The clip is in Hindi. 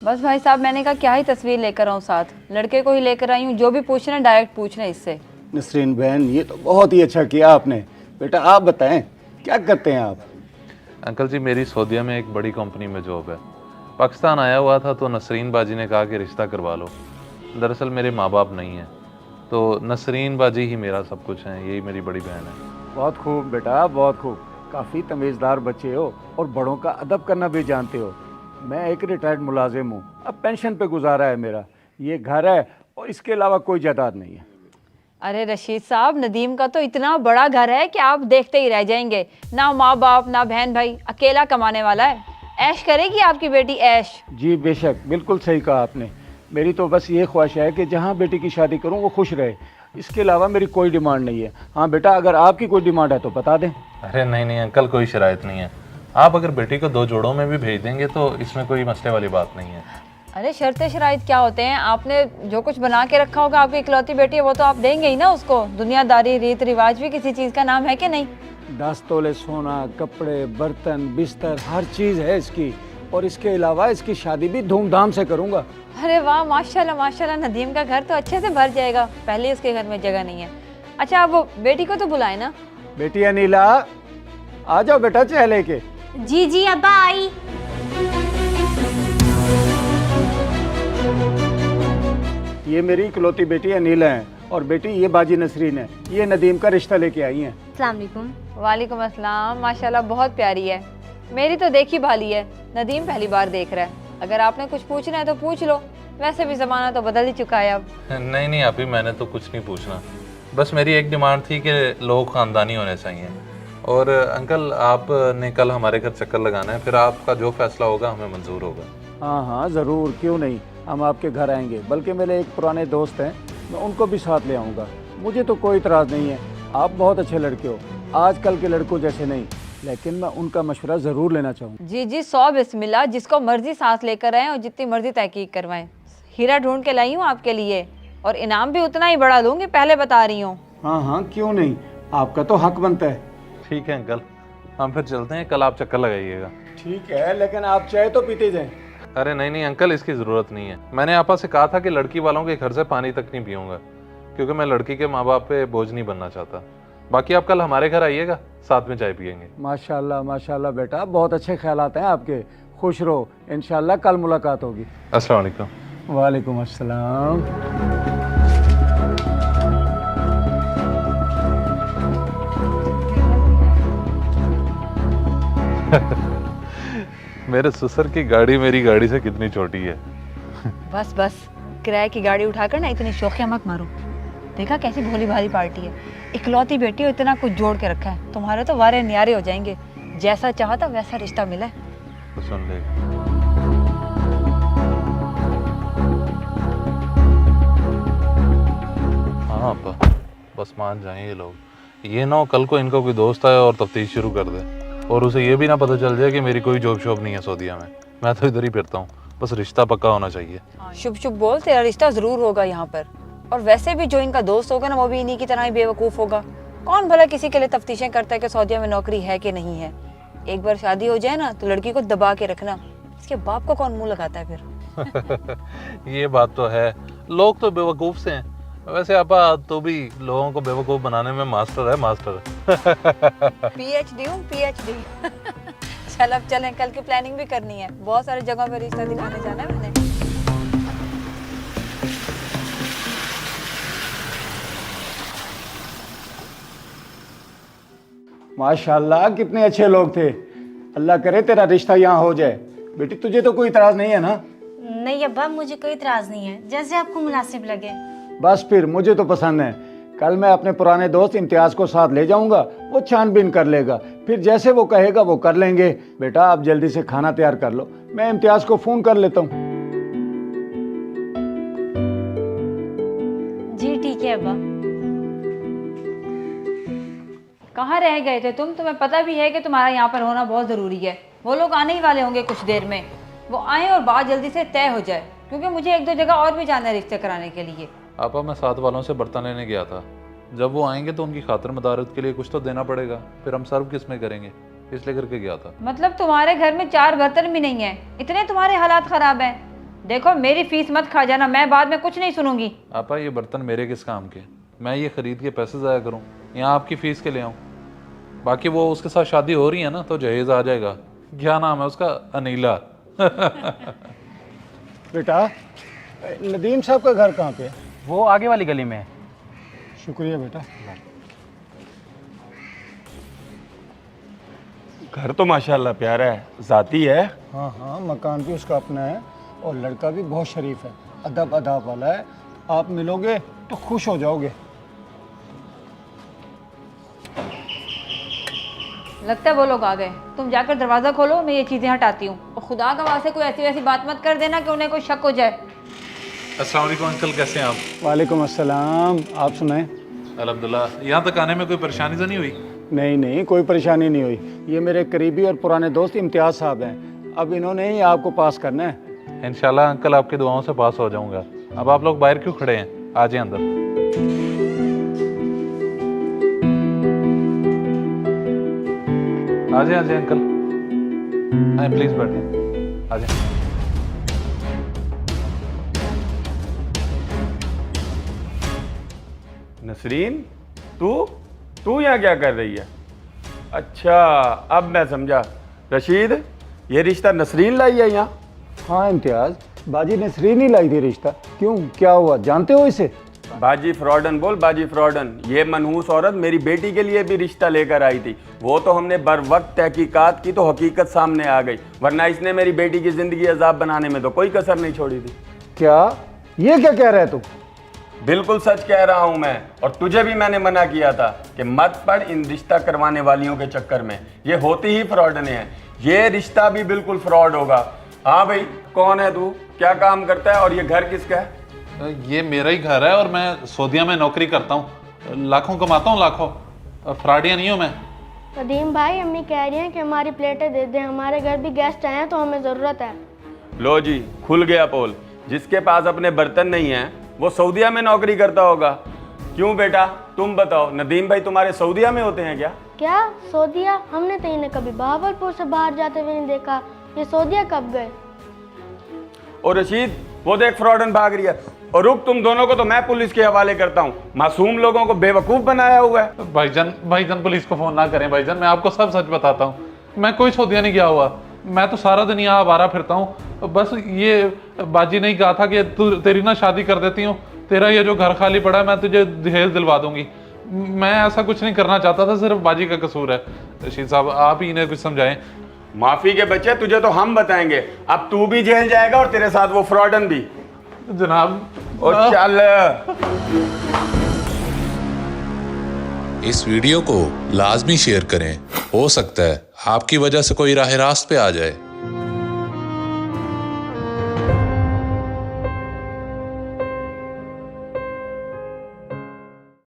बस भाई साहब, मैंने कहा क्या ही तस्वीर लेकर आऊँ साथ, लड़के को ही लेकर आई हूँ। जो भी पूछना डायरेक्ट पूछना इससे। नसरीन बहन, ये तो बहुत ही अच्छा किया आपने। बेटा आप बताएं, क्या करते हैं आप? अंकल जी, मेरी सऊदीया में एक बड़ी कंपनी में जॉब है। पाकिस्तान आया हुआ था तो नसरीन बाजी ने कहा कि रिश्ता करवा लो। दरअसल मेरे माँ बाप नहीं हैं, तो नसरीन बाजी ही मेरा सब कुछ है, यही मेरी बड़ी बहन है। बहुत खूब बेटा, बहुत खूब। काफ़ी तमीज़दार बच्चे हो और बड़ों का अदब करना भी जानते हो। मैं एक रिटायर्ड मुलाजिम हूँ, अब पेंशन पे गुजारा है मेरा। ये घर है और इसके अलावा कोई जायदाद नहीं है। अरे रशीद साहब, नदीम का तो इतना बड़ा घर है कि आप देखते ही रह जाएंगे। ना माँ बाप ना बहन भाई, अकेला कमाने वाला है। ऐश करेगी आपकी बेटी, ऐश। जी बेशक, बिल्कुल सही कहा आपने। मेरी तो बस ये ख्वाहिश है कि जहाँ बेटी की शादी करूँ वो खुश रहे। इसके अलावा मेरी कोई डिमांड नहीं है। हाँ बेटा, अगर आपकी कोई डिमांड है तो बता दें। अरे नहीं नहीं अंकल, कोई शराइत नहीं है। आप अगर बेटी को 2 जोड़ों में भी भेज देंगे तो इसमें कोई मसले वाली बात नहीं है। अरे शर्त शराइत क्या होते हैं? आपने जो कुछ बना के रखा होगा, आपकी इकलौती बेटी है, वो तो आप देंगे ही ना उसको। दुनियादारी रीत रिवाज भी किसी चीज़ का नाम है कि नहीं? 10 तोले सोना, कपड़े, बर्तन, बिस्तर, हर चीज़ है इसकी। और इसके अलावा इसकी शादी भी धूमधाम से करूँगा। अरे वाह, माशाल्लाह माशाल्लाह, नदीम का घर तो अच्छे से भर जाएगा। पहले उसके घर में जगह नहीं है। अच्छा, आप वो बेटी को तो बुलाए ना। बेटी अनीला, आ जाओ बेटा चाय लेके। जी जी अब्बा आई। ये मेरी इकलौती बेटी अनीला है और बेटी ये बाजी नसरीन है। ये नदीम का रिश्ता लेके आई हैं। अस्सलाम वालेकुम। वालेकुम अस्सलाम। माशाल्लाह बहुत प्यारी है। मेरी तो देखी भाली है, नदीम पहली बार देख रहा है। अगर आपने कुछ पूछना है तो पूछ लो, वैसे भी ज़माना तो बदल ही चुका है अब। नहीं नहीं अभी मैंने तो कुछ नहीं पूछना। बस मेरी एक डिमांड थी कि लोग ख़ानदानी होने चाहिए। और अंकल, आपने कल हमारे घर चक्कर लगाना है, फिर आपका जो फैसला होगा हमें मंजूर होगा। हाँ हाँ ज़रूर, क्यों नहीं, हम आपके घर आएंगे। बल्कि मेरे एक पुराने दोस्त हैं, मैं उनको भी साथ ले आऊँगा। मुझे तो कोई इतराज़ नहीं है। आप बहुत अच्छे लड़के हो, आजकल के लड़कों जैसे नहीं। लेकिन मैं उनका मशवरा ज़रूर लेना चाहूँगा। जी जी, 100 बिस्मिल्लाह। जिसको मर्जी सांस लेकर आएँ और जितनी मर्जी तहकीक करवाएं। हीरा ढूंढ के लाई हूँ आपके लिए, और इनाम भी उतना ही बड़ा दूंगी, पहले बता रही हूँ। हाँ हाँ क्यों नहीं, आपका तो हक बनता है। ठीक है अंकल, हम फिर चलते हैं। कल आप चक्कर लगाइएगा। ठीक है, लेकिन आप चाय तो पीते जाएं। अरे नहीं नहीं अंकल, इसकी ज़रूरत नहीं है। मैंने आपा से कहा था कि लड़की वालों के घर से पानी तक नहीं पीऊँगा, क्योंकि मैं लड़की के माँ बाप पे बोझ नहीं बनना चाहता। बाकी आप कल हमारे घर आइएगा, साथ में चाय पियेंगे। माशाल्लाह माशाल्लाह बेटा, बहुत अच्छे ख्यालात हैं आपके। खुश रहो, इंशाल्लाह कल मुलाकात होगी। अस्सलाम वालेकुम। वालेकुम अस्सलाम। मेरे ससुर की गाड़ी मेरी गाड़ी से कितनी छोटी है। बस बस, किराए की गाड़ी उठाकर ना इतनी शौकिया मत मारो। देखा कैसी भोली भाली पार्टी है। इकलौती बेटी हो, इतना कुछ जोड़ के रखा है। तुम्हारे तो वारे न्यारे हो जाएंगे। जैसा चाहता वैसा रिश्ता मिला है। तो सुन ले। हाँ अब्बा, बस मान जाएं ये लोग। ये ना हो कल को इनका कोई दोस्त आए और तफ्तीश शुरू कर दे, और उसे ये भी ना पता चल जाए कि मेरी कोई जॉब शॉब नहीं है सऊदीया में। मैं तो इधर ही फिरता हूँ, बस रिश्ता पक्का होना चाहिए। शुभ शुभ बोल, तेरा रिश्ता जरूर होगा यहाँ पर। और वैसे भी जो इनका दोस्त होगा ना, वो भी इन्हीं की तरह ही बेवकूफ़ होगा। कौन भला किसी के लिए तफ्तीशें करता है कि सऊदीया में नौकरी है कि नहीं है। एक बार शादी हो जाए ना तो लड़की को दबा के रखना। इसके बाप को कौन मुंह लगाता है फिर? ये बात तो है, लोग तो बेवकूफ़ से हैं। वैसे आपा तो भी लोगों को बेवकूफ़ बनाने में मास्टर है, मास्टर। PhD हूँ, PhD। चल अब चलें, कल की प्लानिंग भी करनी है। बहुत सारी जगहों पे रिश्ता दिखाने जाना है मैंने। माशाल्लाह कितने अच्छे लोग थे। अल्लाह करे तेरा रिश्ता यहाँ हो जाए। बेटी तुझे तो कोई इतराज़ नहीं है ना? नहीं अब्बा, मुझे कोई इतराज नहीं है, जैसे आपको मुनासिब लगे। बस फिर मुझे तो पसंद है। कल मैं अपने पुराने दोस्त इम्तियाज़ को साथ ले जाऊंगा, वो छानबीन कर लेगा। फिर जैसे वो कहेगा वो कर लेंगे। बेटा आप जल्दी से खाना तैयार कर लो, मैं इम्तियाज़ को फ़ोन कर लेता हूँ। जी ठीक है अब्बा। कहाँ रह गए थे तुम? तुम्हें पता भी है कि तुम्हारा यहाँ पर होना बहुत ज़रूरी है। वो लोग आने ही वाले होंगे कुछ देर में। वो आए और बात जल्दी से तय हो जाए, क्योंकि मुझे 1-2 जगह और भी जाना है रिश्ते कराने के लिए। आपा मैं साथ वालों से बर्तन लेने गया था। जब वो आएंगे तो उनकी खातिर मदारत के लिए कुछ तो देना पड़ेगा, फिर हम सर्व किस में करेंगे, इसलिए करके गया था। मतलब तुम्हारे घर में 4 बर्तन भी नहीं है? इतने तुम्हारे हालात ख़राब हैं? देखो मेरी फीस मत खा जाना, मैं बाद में कुछ नहीं सुनूंगी। आपा ये बर्तन मेरे किस काम के? मैं ये खरीद के पैसे ज़ाया करूँ यहाँ आपकी फ़ीस के ले आऊँ? बाकी वो उसके साथ शादी हो रही है ना, तो जहेज आ जाएगा। क्या नाम है उसका? अनीला। बेटा, नदीम साहब का घर कहाँ पे है? वो आगे वाली गली में है। शुक्रिया बेटा। घर तो माशाल्लाह प्यारा है, ज़ाती है। हाँ हाँ, मकान भी उसका अपना है और लड़का भी बहुत शरीफ है, अदब अदाब वाला है। आप मिलोगे तो खुश हो जाओगे। लगता है वो लोग आ गए। तुम जाकर दरवाज़ा खोलो, मैं ये चीज़ें हटाती हूँ। और खुदा का वास्ते कोई ऐसी वैसी बात मत कर देना कि उन्हें कोई शक हो जाए। अस्सलाम वालेकुम अंकल, कैसे हैं आप? वालेकुम अस्सलाम। आप सुनाएं? अल्हम्दुलिल्लाह। यहाँ तक आने में कोई परेशानी तो नहीं हुई? नहीं नहीं, कोई परेशानी नहीं हुई। ये मेरे करीबी और पुराने दोस्त इम्तियाज़ साहब हैं। अब इन्होंने ही आपको पास करना है। इंशाल्लाह अंकल आपकी दुआओं से पास हो जाऊंगा। अब आप लोग बाहर क्यों खड़े हैं? आ जाए अंदर। आ जाए अंकल, आए प्लीज बैठे। आ जाए। नसरीन, तू यहाँ क्या कर रही है? अच्छा, अब मैं समझा। रशीद, ये रिश्ता नसरीन लाई है यहाँ? हाँ इम्तियाज़, बाजी नसरीन ही लाई थी रिश्ता। क्यों, क्या हुआ, जानते हो इसे? बाजी फ्रॉडन बोल, बाजी फ्रॉडन। ये मनहूस औरत मेरी बेटी के लिए भी रिश्ता लेकर आई थी। वो तो हमने बर वक्त तहकीकात की तो हकीकत सामने आ गई, वरना इसने मेरी बेटी की ज़िंदगी अजाब बनाने में तो कोई कसर नहीं छोड़ी थी। क्या, ये क्या कह रहा है तू? बिल्कुल सच कह रहा हूं मैं, और तुझे भी मैंने मना किया था कि मत पड़ इन रिश्ता करवाने वालियों के चक्कर में। ये होती ही फ्रॉडने हैं। ये रिश्ता भी बिल्कुल फ्रॉड होगा। हाँ भाई, कौन है तू, क्या काम करता है और ये घर किसका है? ये मेरा ही घर है और मैं सऊदीया में नौकरी करता हूँ, लाखों कमाता हूँ, लाखों। फ्रॉडिया नहीं हूँ मैं। नदीम भाई, अम्मी कह रही हैं कि हमारी प्लेटें दे दें, हमारे घर भी गेस्ट आए हैं तो हमें ज़रूरत है। लो जी, खुल गया पोल। जिसके पास अपने बर्तन नहीं हैं वो सऊदीया में नौकरी करता होगा। क्यों बेटा, तुम बताओ, नदीम भाई तुम्हारे सऊदीया में होते हैं क्या? क्या सऊदीया? हमने तो इन्हें कभी बहावलपुर से बाहर जाते हुए नहीं देखा। ये सऊदीया कब गए? और रशीद, वो देख फ्रॉडन भाग रही है। और रुक, तुम दोनों को तो मैं पुलिस के हवाले करता हूँ। मासूम लोगों को बेवकूफ़ बनाया हुआ है। भाईजान पुलिस को फोन ना करें भाईजान, मैं आपको सब सच बताता हूँ। मैं कोई सऊदीया नहीं गया हुआ, मैं तो सारा दिन यहाँ आवारा फिरता हूँ। बस ये बाजी ने कहा था कि तेरी ना शादी कर देती हूँ, तेरा ये जो घर खाली पड़ा है मैं तुझे दहेज दिलवा दूंगी। मैं ऐसा कुछ नहीं करना चाहता था, सिर्फ बाजी का कसूर है। रशीद साहब, आप ही इन्हें कुछ समझाएं। माफी के बच्चे, तुझे तो हम बताएंगे। अब तू भी जेल जाएगा और तेरे साथ वो फ्रॉडन भी। जनाब और चल। इस वीडियो को लाजमी शेयर करें। हो सकता है आपकी वजह से कोई राह रास्त पे आ जाए।